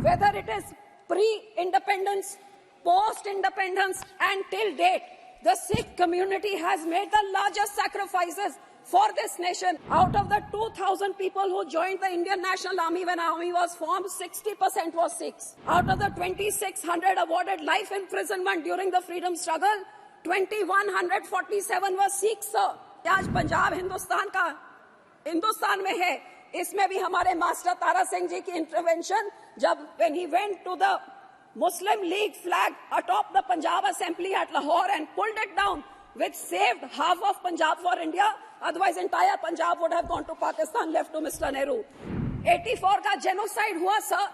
whether it is pre-independence, post-independence and till date, the Sikh community has made the largest sacrifices for this nation. Out of the 2,000 people who joined the Indian National Army when army was formed, 60% was Sikhs. Out of the 2,600 awarded life imprisonment during the freedom struggle, 2,147 were Sikhs, sir. आज पंजाब हिंदुस्तान में है, इसमें भी हमारे master Tara Singh ji की intervention, जब when he went to the Muslim League flag atop the Punjab Assembly at Lahore and pulled it down, which saved half of Punjab for India. Otherwise, entire Punjab would have gone to Pakistan, left to Mr. Nehru. 84 का genocide हुआ sir,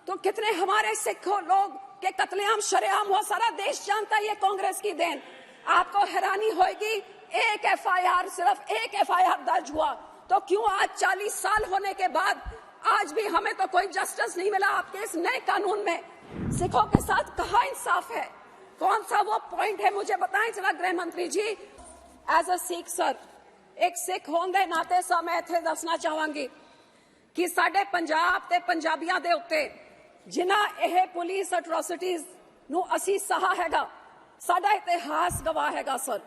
तो कितने हमारे सिख लोग के कत्लेआम शरेआम हुआ, सारा देश जानता है, ये कांग्रेस की देन। आपको हैरानी होगी, एक एफआईआर, सिर्फ एक एफआईआर दर्ज हुआ, तो क्यों आज 40 साल होने के बाद आज भी हमें तो कोई जस्टिस नहीं मिला आपके इस नए कानून में? सिखों के साथ कहाँ इंसाफ है? कौन सा वो पॉइंट है, मुझे बताएं जरा गृह मंत्री जी। एज अ सिख सर, एक सिख होने के नाते सर मैं इत्थे दसना चाहांगी कि साडे पंजाब ते पंजाबियां दे उत्ते जिन्हां यह पुलिस एट्रोसिटीज नूं असीं सहा हैगा, साडा इतिहास गवाह हैगा सर।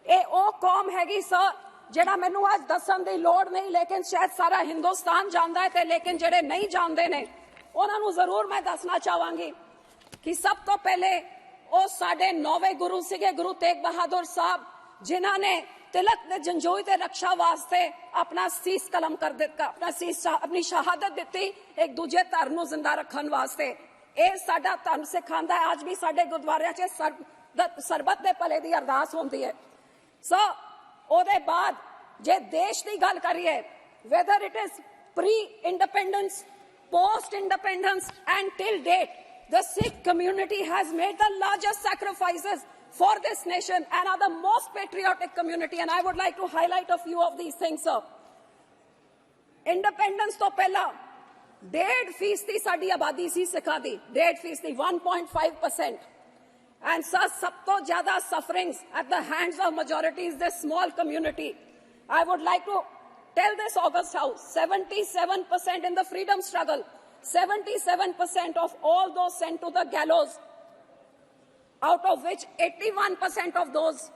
ये ओ कौम हैगी सर जिहड़ा मैनूं अज दसन दी लोड़ नहीं, लेकिन शायद सारा हिंदुस्तान जानदा है, ते लेकिन जिहड़े नहीं जानदे ने उन्हां नूं जरूर मैं दसना चाहांगी कि सब तो पहले ਉਹ ਸਾਡੇ 9ਵੇਂ गुरु ਸੀਗੇ, गुरु तेग बहादुर साहब, जिन्हां ने तिलक ने जंजोई ते रक्षा वास्ते अपना सीस कलम कर दिता, अपनी शहादत दी एक दूजे धर्म नूं जिंदा रखण वास्ते। ਇਹ ਸਾਡਾ ਧਰਮ सिखांदा है, आज भी साडे गुरुद्वारियां च सरबत दे भले दी अरदास होंदी है। सो ਉਹਦੇ बाद जे देश की गल करिए, whether it is pre-independence, post-independence and till date, the Sikh community has made the largest sacrifices for this nation and are the most patriotic community, and I would like to highlight a few of these things, sir. Independence to pehla 1.5% साडी आबादी सी सिखा दी, 1.5%, 1.5%, and sir sab to zyada sufferings at the hands of majority is this small community. I would like to tell this August House, 77% in the freedom struggle, 77% of all those sent to the gallows, out of which 81% of those,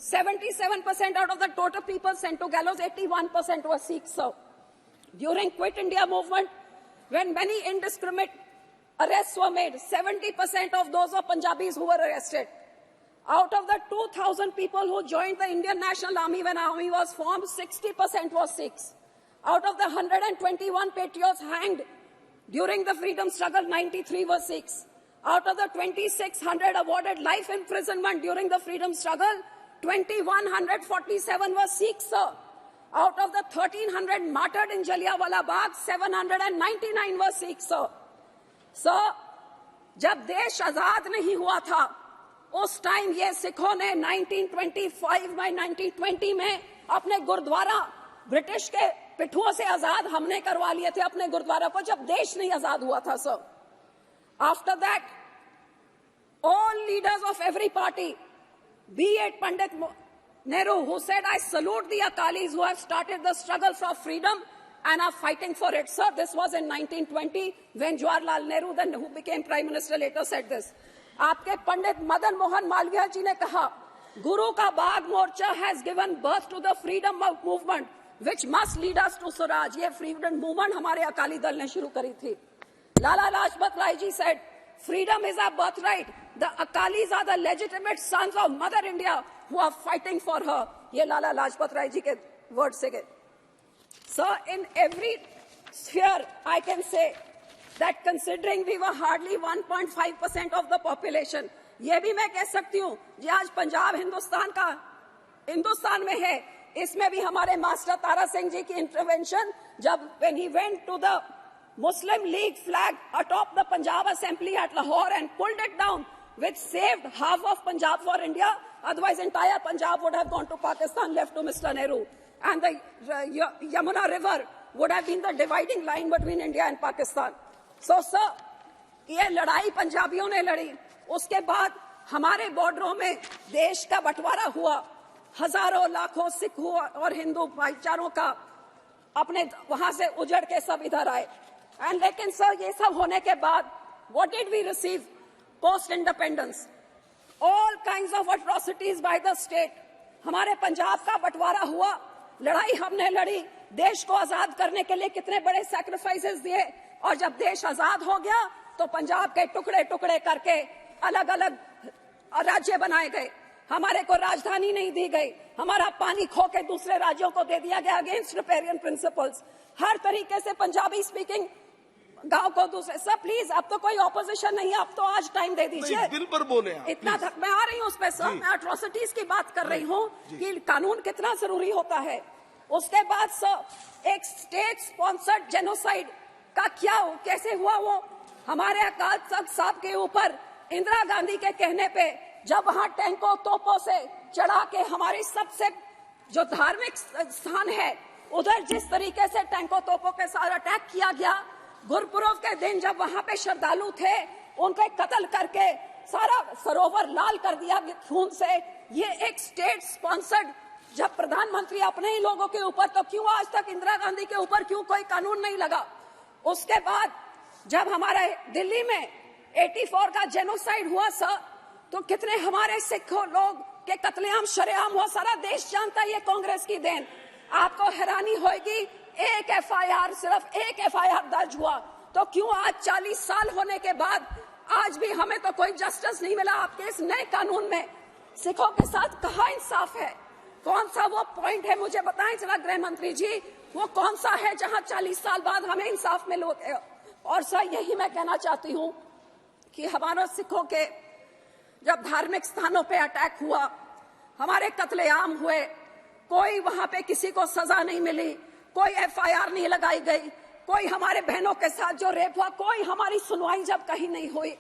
77% out of the total people sent to gallows, 81% were Sikhs, sir. During Quit India movement, when many indiscriminate arrests were made, 70% of those were Punjabis who were arrested. Out of the 2,000 people who joined the Indian National Army when army was formed, 60% was Sikhs. Out of the 121 patriots hanged during the freedom struggle, 93 were Sikhs. Out of the 2,600 awarded life imprisonment during the freedom struggle, 2,147 were Sikhs, sir. Out of the 1,300 martyred in Jallianwala Bagh, 799 were Sikhs, sir. Sir, जब देश आजाद नहीं हुआ था, उस time ये सिखों ने 1925 में 1920 में अपने गुरुद्वारा ब्रिटिश के पिठुओं से आजाद हमने करवा लिए थे, अपने गुरुद्वारा को, जब देश नहीं आजाद हुआ था sir. After that, all leaders of every party, be it Pandit Nehru, who said, I salute the Akalis who have started the struggle for freedom and are fighting for it. Sir, this was in 1920 when Jawaharlal Nehru, then who became Prime Minister, later said this. आपके पंडित मदन मोहन मालवीय जी ने कहा, गुरु का बाग मोर्चा has given birth to the freedom movement which must lead us to Swaraj. ये freedom movement हमारे अकाली दल ने शुरू करी थी। Lala Lajpat Rai ji said, freedom is our birthright. The Akalis are the legitimate sons of Mother India who are fighting for her. ये लाला लाजपत राय जी के word से गए। Sir, in every sphere, I can say that considering we were hardly 1.5% of the population, ये भी मैं कह सकती हूँ, जी आज पंजाब हिंदुस्तान में है, इसमें भी हमारे मास्टर तारा सिंह जी की इंटरवेंशन, जब when he went to the Muslim League flag atop the Punjab Assembly at Lahore and pulled it down, which saved half of Punjab for India. Otherwise, entire Punjab would have gone to Pakistan, left to Mr. Nehru. And the Yamuna River would have been the dividing line between India and Pakistan. So, sir, ये लड़ाई पंजाबियों ने लड़ी, उसके बाद हमारे बॉर्डरों में देश का बंटवारा हुआ, हजारों लाखों सिख और हिंदू भाईचारों का अपने वहां से उजड़ के सब इधर आए। एंड लेकिन सर ये सब होने के बाद what did we receive post independence? All kinds of atrocities by the state. हमारे पंजाब का बंटवारा हुआ, लड़ाई हमने लड़ी, देश को आजाद करने के लिए कितने बड़े सैक्रिफाइसेस दिए, और जब देश आजाद हो गया तो पंजाब के टुकड़े टुकड़े करके अलग अलग राज्य बनाए गए। हमारे को राजधानी नहीं दी गई, हमारा पानी खो के दूसरे राज्यों को दे दिया गया अगेंस्ट रिपेरियन प्रिंसिपल्स। हर तरीके से पंजाबी स्पीकिंग गांव को दूसरे। सर प्लीज, अब तो कोई ऑपोजिशन नहीं है, अब तो आज टाइम दे दीजिए। दिल पर बोले आप, इतना मैं आ रही हूँ उस पर सर, मैं एट्रोसिटीज की बात कर रही हूँ कि कानून कितना जरूरी होता है। उसके बाद सर एक स्टेट स्पॉन्सर्ड जेनोसाइड का क्या कैसे हुआ? वो हमारे अकाल तख्त साहब के ऊपर इंदिरा गांधी के कहने पे जब वहां टैंकों तोपों से चढ़ा के हमारी सबसे जो धार्मिक स्थान है उधर जिस तरीके से टैंकों तोपों के साथ अटैक किया गया, गुरपुरब के दिन जब वहां पे श्रद्धालु थे उनके कत्ल करके सारा सरोवर लाल कर दिया खून से। ये एक स्टेट स्पॉन्सर्ड, जब प्रधानमंत्री अपने ही लोगों के ऊपर, तो क्यों आज तक इंदिरा गांधी के ऊपर क्यों कोई कानून नहीं लगा? उसके बाद जब हमारे दिल्ली में 84 का जेनोसाइड हुआ सर, तो कितने हमारे सिखों लोग के कत्लेआम शरेआम हुआ, सारा देश जानता है ये कांग्रेस की देन। आपको हैरानी होगी, एक एफआईआर, सिर्फ एक एफआईआर दर्ज हुआ, तो क्यों आज 40 साल होने के बाद आज भी हमें तो कोई जस्टिस नहीं मिला? आपके इस नए कानून में सिखों के साथ कहाँ इंसाफ है? कौन सा वो पॉइंट है, मुझे बताएं जरा गृह मंत्री जी, वो कौन सा है जहां 40 साल बाद हमें इंसाफ मिले? और सर यही मैं कहना चाहती हूँ कि हमारे सिखों के जब धार्मिक स्थानों पे अटैक हुआ, हमारे कत्लेआम हुए, कोई वहां पे किसी को सजा नहीं मिली, कोई एफआईआर नहीं लगाई गई, कोई हमारे बहनों के साथ जो रेप हुआ कोई हमारी सुनवाई जब कहीं नहीं हुई।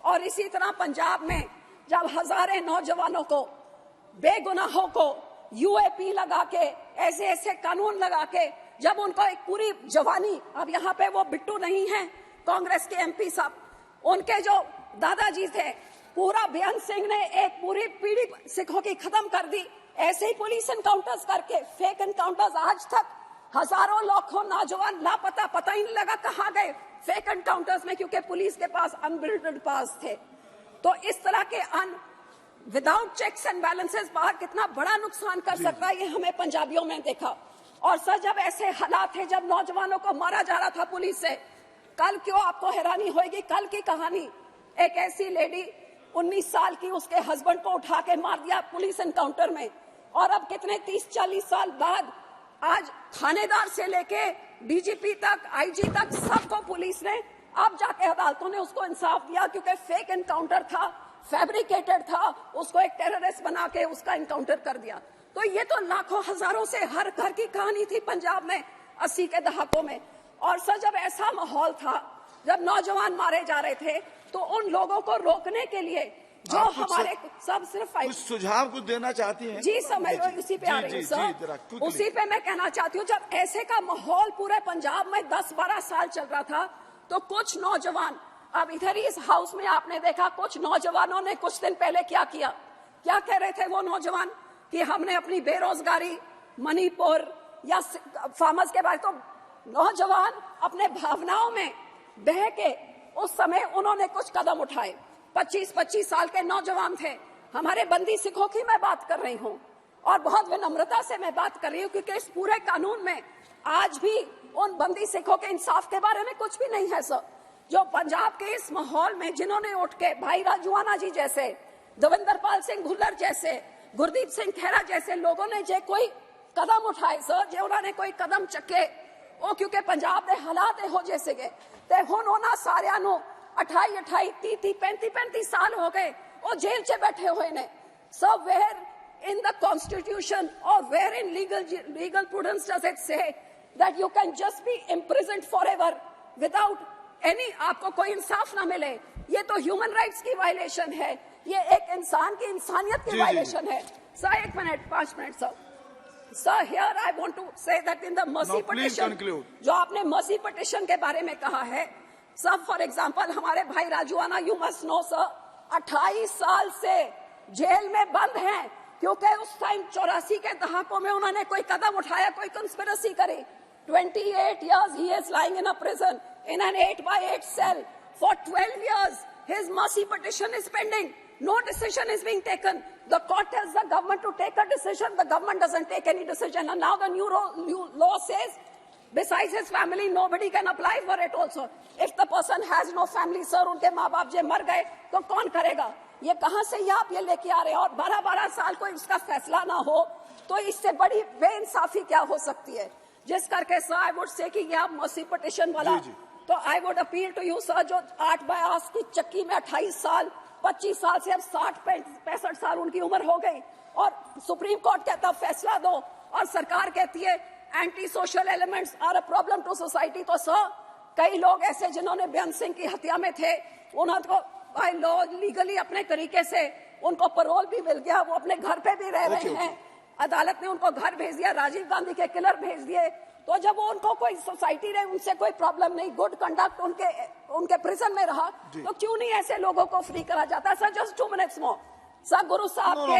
और इसी तरह पंजाब में जब हजारों नौजवानों को, बेगुनाहों को यूएपी लगा के, ऐसे ऐसे कानून लगा के, जब उनको एक पूरी जवानी, अब यहाँ पे वो बिट्टू नहीं है कांग्रेस के एमपी साहब, उनके जो दादाजी थे, पूरा बेअंत सिंह ने एक पूरी पीढ़ी सिखों की खत्म कर दी। ऐसे ही पुलिस एनकाउंटर्स करके, फेक एनकाउंटर्स, आज तक हजारों लाखों नौजवान लापता, पता ही नहीं लगा कहाँ गए फेक एनकाउंटर्स में, क्योंकि पुलिस के पास अनबिल्डेड पास थे। तो इस तरह के विदाउट चेक्स एंड बैलेंसेस बाहर कितना बड़ा नुकसान कर सकता है, ये हमें पंजाबियों में देखा। और सर जब ऐसे हालात है, जब नौजवानों को मारा जा रहा था पुलिस से, कल क्यों आपको हैरानी होगी, कल की कहानी, एक ऐसी लेडी 19 साल की, उसके हस्बैंड को उठा के मार दिया पुलिस एनकाउंटर में। और अब कितने 30-40 साल बाद आज थानेदार से लेके डीजीपी तक, आईजी तक, सबको पुलिस ने, अब जाके अदालतों ने उसको इंसाफ दिया, क्योंकि फेक एनकाउंटर था, फैब्रिकेटेड था, उसको एक टेररिस्ट बना के उसका एनकाउंटर कर दिया। तो ये तो लाखों हजारों से हर घर की कहानी थी पंजाब में 80 के दहाकों में। और सर जब ऐसा माहौल था, जब नौजवान मारे जा रहे थे, तो उन लोगों को रोकने के लिए जो हमारे सब सिर्फ कुछ सुझाव कुछ देना चाहती हैं? जी सर, मैं उसी पे आ रही हूँ सर, उसी पे मैं कहना चाहती हूँ, जब ऐसे का माहौल पूरे पंजाब में 10-12 साल चल रहा था, तो कुछ नौजवान, अब इधर ही इस हाउस में आपने देखा, कुछ नौजवानों ने कुछ दिन पहले क्या किया, क्या कह रहे थे वो नौजवान कि हमने अपनी बेरोजगारी, मणिपुर या फार्मर्स के बारे, तो नौजवान अपने भावनाओं में बह के उस समय उन्होंने कुछ कदम उठाए। 25-25 साल के नौजवान थे, हमारे बंदी सिखों की मैं बात कर रही हूँ, और बहुत विनम्रता से मैं बात कर रही हूँ, क्योंकि इस पूरे कानून में आज भी उन बंदी सिखों के इंसाफ के बारे में कुछ भी नहीं है सर। जो पंजाब के इस माहौल में जिन्होंने उठ के, भाई राजूआना जी जैसे, दविंदर पाल सिंह भुल्लर जैसे, गुरदीप सिंह खेरा जैसे लोगों ने जो कोई कदम उठाए सर, जो उन्होंने कोई कदम चके, वो क्योंकि पंजाब के हालात हो जैसे गए, ते हुण उन्हां सारियां नूं 28-28, 30-30, 35-35 साल हो गए, वो जेल च बैठे हुए ने। So where in the constitution or where in legal prudence does it say that you can just be imprisoned forever without any, आपको कोई इंसाफ ना मिले? ये तो ह्यूमन राइट्स की वायलेशन है, ये एक इंसान की इंसानियत की वायलेशन है। Sir 1 minute, 5 minute sir. Sir, here I want to say that in the mercy petition, जो आपने mercy petition के बारे में कहा है, सर फॉर एग्जाम्पल हमारे भाई राजूआना, यू मस्ट नो सर, 28 साल से जेल में बंद हैं, क्योंकि उस टाइम 84 के दहाकों में उन्होंने कोई कदम उठाया, कोई कंस्पिरेसी करी। 28 years he is lying in a prison, in an 8x8 cell for 12 years. His mercy petition is pending. No decision is being taken. The court tells the government to take a decision. The government doesn't take any decision. And now the new law says, besides his family, nobody can apply for it also. If the person has no family, sir, उनके माँ बाप जे मर गए, तो कौन करेगा? ये कहाँ से आप ये लेके आ रहे हैं? और 12-12 साल कोई उसका फैसला ना हो, तो इससे बड़ी बेइंसाफी क्या हो सकती है? जिस करके सर, I would say कि ये आप मर्सी पिटिशन वाला, तो I would appeal to you sir, जो 8/8 की चक्की में 28 साल, 25 साल से अब 60-65 साल उनकी उम्र हो गई, और सुप्रीम कोर्ट कहता फैसला दो, और सरकार कहती है anti social elements are a problem to society. तो सर, कई लोग ऐसे जिन्होंने बेअंत सिंह की हत्या में थे, उनको बाय लॉ लीगली अपने तरीके से उनको पैरोल भी मिल गया, वो अपने घर पे भी रह रहे हैं, अदालत ने उनको घर भेज दिया, राजीव गांधी के किलर भेज दिए। तो जब उनको कोई सोसाइटी ने उनसे कोई प्रॉब्लम नहीं, गुड कंडक्ट उनके प्रिजन में रहा, तो क्यों नहीं ऐसे लोगों को फ्री करा जाता? Sir, just 2 minutes more। Sir, गुरु साहब के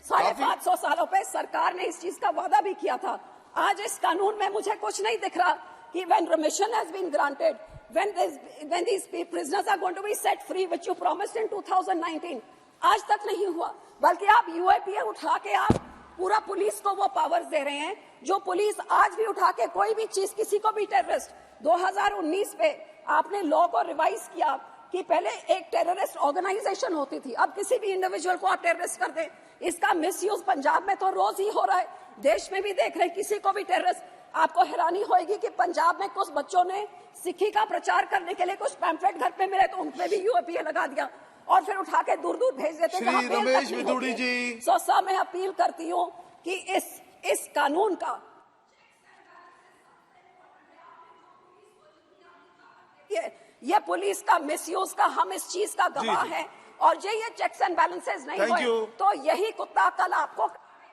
550 सालों पे सरकार ने इस चीज का वादा भी किया था। आज इस कानून में मुझे कुछ नहीं दिख रहा कि when remission has been granted, when these prisoners are going to be set free, which you promised in 2019, आज तक नहीं हुआ। बल्कि आप यूएपीए उठा के आप पूरा पुलिस को वो पावर्स दे रहे हैं, जो पुलिस आज भी उठा के कोई भी चीज, किसी को भी टेररिस्ट, 2019 पे आपने लॉ को रिवाइज किया कि पहले एक टेररिस्ट ऑर्गेनाइजेशन होती थी, अब किसी भी इंडिविजुअल को आप टेररिस्ट कर दें। इसका मिसयूज पंजाब में तो रोज ही हो रहा है, देश में भी देख रहे हैं, किसी को भी टेररिस्ट। आपको हैरानी होगी कि पंजाब में कुछ बच्चों ने सिक्खी का प्रचार करने के लिए कुछ पैम्फलेट घर पे मिले, तो उनपे भी यूएपीए लगा दिया और फिर उठा के दूर दूर भेज देते हैं। श्री रमेश विदुड़ी जी, सो सर, मैं अपील करती हूँ कि इस कानून का ये पुलिस का मिसयूज का हम इस चीज का गवाह हैं, और ये चेक्स एंड बैलेंसेस नहीं हुए, तो यही कुत्ता कल आपको